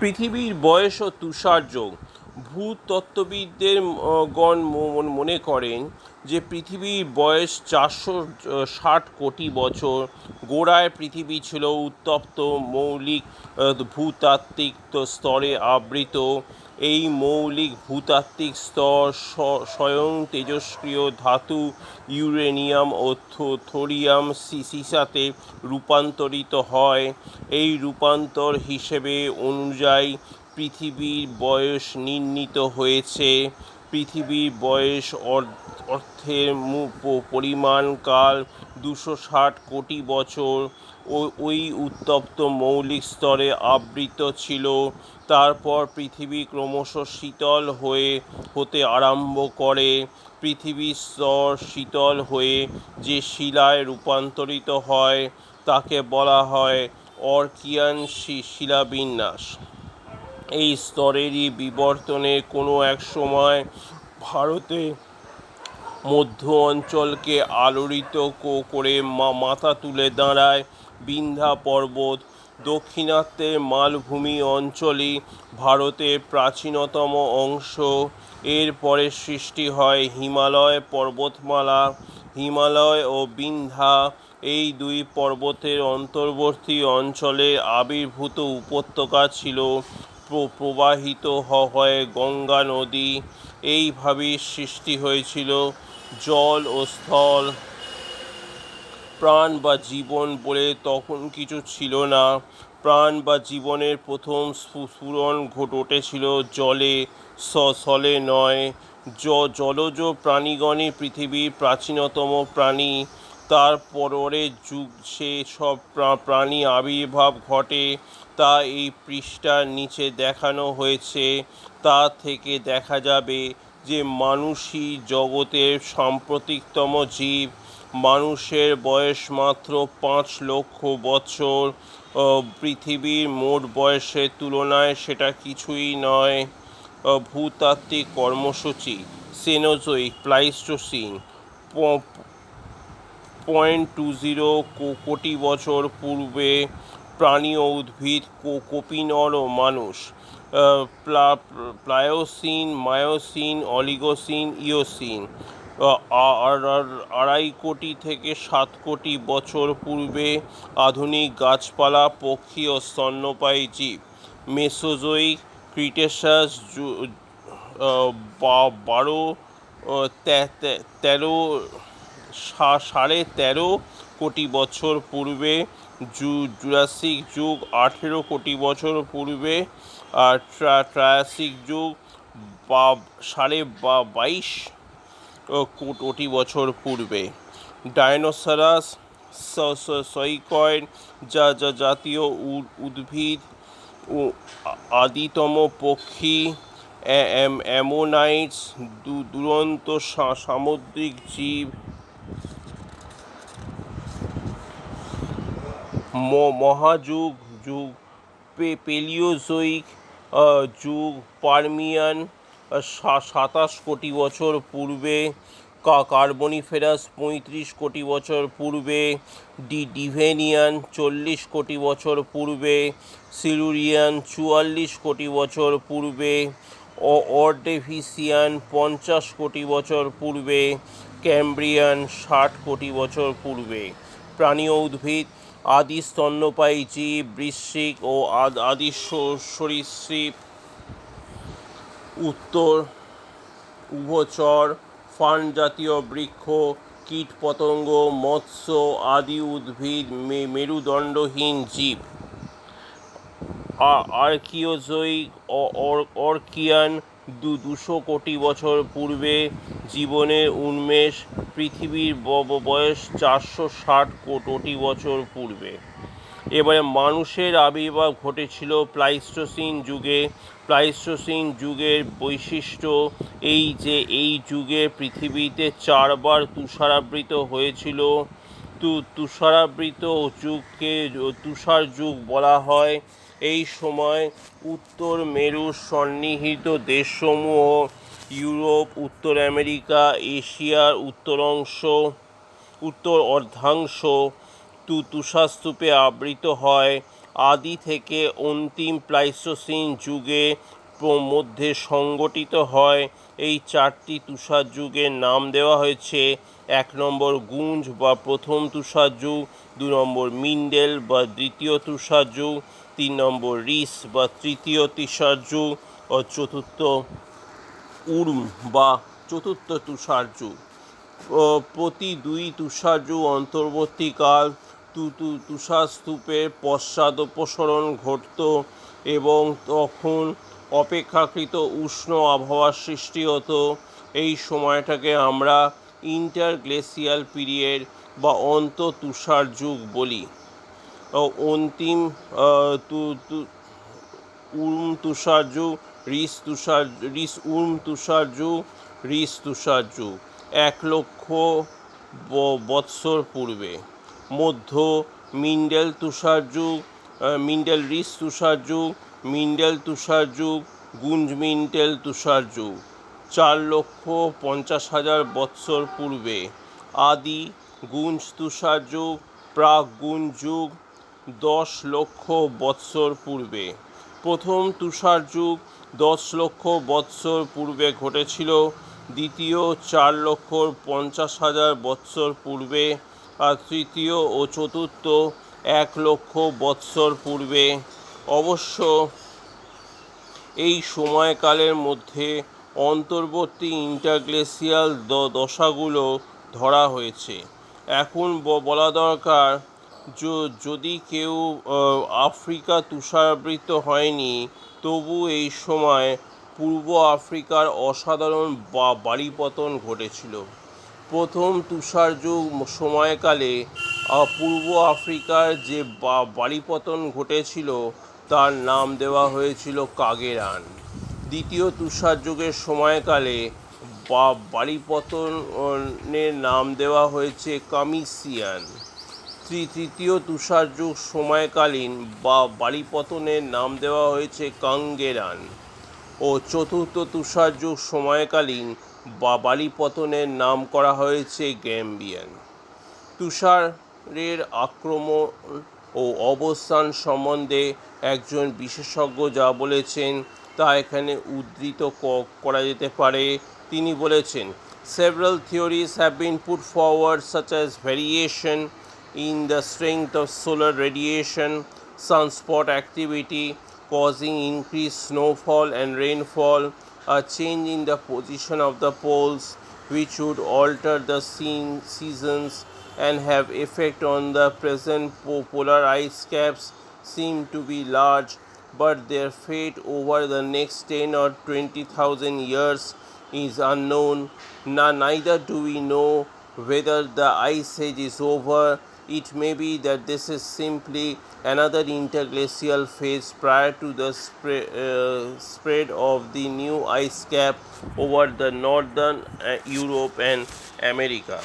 পৃথিবীর বয়স ও তুষারযোগ। ভূতত্ত্ববিদদের গণ মনে করেন যে পৃথিবীর বয়স 460 কোটি বছর। গোড়ায় পৃথিবী ছিল উত্তপ্ত মৌলিক ভূতাত্ত্বিক স্তরে আবৃত। এই মৌলিক ভূতাত্ত্বিক স্তর স্বয়ং তেজস্ক্রিয় ধাতু ইউরেনিয়াম ও থোরিয়াম সিসাতে রূপান্তরিত হয়। এই রূপান্তর হিসেবে অনুযায়ী পৃথিবীর বয়স নির্ণীত হয়েছে। পৃথিবীর বয়স অর্থের পরিমাণকাল 260 কোটি বছর ওই উত্তপ্ত মৌলিক স্তরে আবৃত ছিল। তারপর পৃথিবী ক্রমশ শীতল হতে আরম্ভ করে। পৃথিবীর স্তর শীতল হয়ে যে শিলায় রূপান্তরিত হয় তাকে বলা হয় অর্কিয়ান শিলাবিন্যাস। এই স্তরেরই বিবর্তনে কোনো এক সময় ভারতে মধ্য অঞ্চলকে আলোড়িত করে মাথা তুলে দাঁড়ায় বিন্ধ্যা পর্বত। দক্ষিণাত্যের মালভূমি অঞ্চলই ভারতের প্রাচীনতম অংশ। এরপরে সৃষ্টি হয় হিমালয় পর্বতমালা। হিমালয় ও বিন্ধ্যা এই দুই পর্বতের অন্তর্বর্তী অঞ্চলে আবির্ভূত উপত্যকা ছিল। প্রবাহিত হয় গঙ্গা নদী। এইভাবেই সৃষ্টি হয়েছিল জল ও স্থল। প্রাণ বা জীবন বলে তখন কিছু ছিল না। প্রাণ বা জীবনের প্রথম স্ফুরণ ঘটেছিল জলে, স্থলে নয়। জলজ প্রাণীগণই পৃথিবীর প্রাচীনতম প্রাণী। তার পরের যুগ সে সব প্রাণী আবির্ভাব ঘটে তা এই পৃষ্ঠার নিচে দেখানো হয়েছে। তা থেকে দেখা যাবে যে মানুষই জগতের সাম্প্রতিকতম জীব। মানুষের বয়স মাত্র 5 লক্ষ বছর। পৃথিবীর মোট বয়সের তুলনায় সেটা কিছুই নয়। ভূতাত্ত্বিক কর্মসূচি: সেনোজোইক, প্লাইস্টোসিন। 0.20 কোটি বছর পূর্বে প্রাণী ও উদ্ভিদ, কোপিনর ও মানুষ। প্লায়োসিন, মায়োসিন, অলিগোসিন, ইওসিন। 2.5 কোটি থেকে 7 কোটি বছর পূর্বে আধুনিক গাছপালা, পক্ষী ও স্তন্যপায়ী জীব। মেসোজোইক, ক্রিটেশাস, 13.5 কোটি বছর পূর্বে। জুরাসিক যুগ 18 কোটি বছর পূর্বে। আর ট্রায়াসিক যুগ 22.5 কোটি বছর পূর্বে। ডায়নোসরাস, সইকয়েড জাতীয় উদ্ভিদ, আদিতম পক্ষী, অ্যামোনাইটস, দুরন্ত সামুদ্রিক জীব। মহাযুগ যুগ, পেলিওজোইক যুগ, পার্মিয়ান 27 কোটি বছর পূর্বে। কার্বনিফেরাস 35 কোটি বছর পূর্বে। ডিভেনিয়ান 40 কোটি বছর পূর্বে। সিলুরিয়ান 44 কোটি বছর পূর্বে। অর্ডেভিসিয়ান 50 কোটি বছর পূর্বে। ক্যাম্ব্রিয়ান 60 কোটি বছর পূর্বে। প্রাণী ও উদ্ভিদ: আদি স্তন্যপায়ী জীব, বৃশ্চিক ও আদি সরীসৃপ। উত্তর উভচর, ফার্ন জাতীয় বৃক্ষ, কীটপতঙ্গ, মৎস্য, আদি উদ্ভিদ, মেরুদণ্ডহীন জীব। আর্কিওজোইক, অর্কিয়ান 200 কোটি বছর পূর্বে জীবনের উন্মেষ। পৃথিবীর বয়স 460 কোটি বছর পূর্বে। এবারে মানুষের আবির্ভাব ঘটেছিল প্লাইস্টোসিন যুগে। প্লাইস্টোসিন যুগের বৈশিষ্ট্য এই যে এই যুগে পৃথিবীতে 4 বার তুষারাবৃত হয়েছিল। তুষারাবৃত যুগকে তুষার যুগ বলা হয়। এই সময় উত্তর মেরুর সন্নিহিত দেশসমূহ, ইউরোপ, উত্তর আমেরিকা, এশিয়ার উত্তর অর্ধাংশ তুষারস্তূপে আবৃত হয়। আদি থেকে অন্তিম প্লাইস্টোসিন যুগে মধ্যে সংগঠিত হয়। এই চারটি তুষার যুগের নাম দেওয়া হয়েছে: 1 নম্বর গুঞ্জ বা প্রথম তুষার যুগ, 2 নম্বর মিন্ডেল বা দ্বিতীয় তুষার যুগ, 3 নম্বর রিস বা তৃতীয় তুষার যুগ ও চতুর্থ উর্ম বা চতুর্থ তুষার যুগ। প্রতি দুই তুষার যুগ অন্তর্বর্তীকাল তুষার স্তূপের পশ্চাদপসরণ ঘটত এবং তখন অপেক্ষাকৃত উষ্ণ আবহাওয়ার সৃষ্টি হতো। এই সময়টাকে আমরা ইন্টারগ্লেসিয়াল পিরিয়ড বা তুষার যুগ বলি। অন্তিম উর্ম তুষার যুগ, রিস উর্ম তুষার যুগ, রিস তুষার যুগ 1,00,000 বৎসর পূর্বে। মধ্য মিন্ডেল তুষার যুগ, মিন্ডেল রিস তুষার যুগ, মিন্ডেল তুষার যুগ, গুঞ্জ মিন্ডেল তুষার যুগ 4,50,000 বৎসর পূর্বে। আদি গুঞ্জ তুষার যুগ, প্রাক গুঞ্জ যুগ 10,00,000 বৎসর পূর্বে। প্রথম তুষার যুগ 10,00,000 বৎসর পূর্বে ঘটেছিল, দ্বিতীয় 4,50,000 বৎসর পূর্বে, আর তৃতীয় ও চতুর্থ 1,00,000 বৎসর পূর্বে। অবশ্য এই সময়কালের মধ্যে অন্তর্বর্তী ইন্টারগ্লেসিয়াল দশাগুলো ধরা হয়েছে। এখন বলা দরকার, যদি কেউ আফ্রিকা তুষারাবৃত হয়নি, তবু এই সময় পূর্ব আফ্রিকার অসাধারণ বাড়িপতন ঘটেছিল। প্রথম তুষার যুগ সময়কালে পূর্ব আফ্রিকার যে বাড়িপতন ঘটেছিল তার নাম দেওয়া হয়েছিল কাগেরান। দ্বিতীয় তুষার যুগের সময়কালে বাড়িপতনের নাম দেওয়া হয়েছে কামিসিয়ান। তৃতীয় তুষার যুগ সময়কালীন বাড়িপতনের নাম দেওয়া হয়েছে কাঙ্গেরান ও চতুর্থ তুষার যুগ সময়কালীন বাড়িপতনের নাম করা হয়েছে গ্যাম্বিয়ান। তুষারের আক্রমণ ও অবস্থান সম্বন্ধে একজন বিশেষজ্ঞ যা বলেছেন তা এখানে উদ্ধৃত করা যেতে পারে। তিনি বলেছেন, several theories have been put forward such as variation in the strength of solar radiation, sunspot activity causing increased snowfall and rainfall, a change in the position of the poles which would alter the seasons and have effect on the present polar ice caps seem to be large, but their fate over the next 10 or 20,000 years is unknown. Neither do we know whether the ice age is over. It may be that this is simply another interglacial phase prior to the spread of the new ice cap over the northern Europe and America.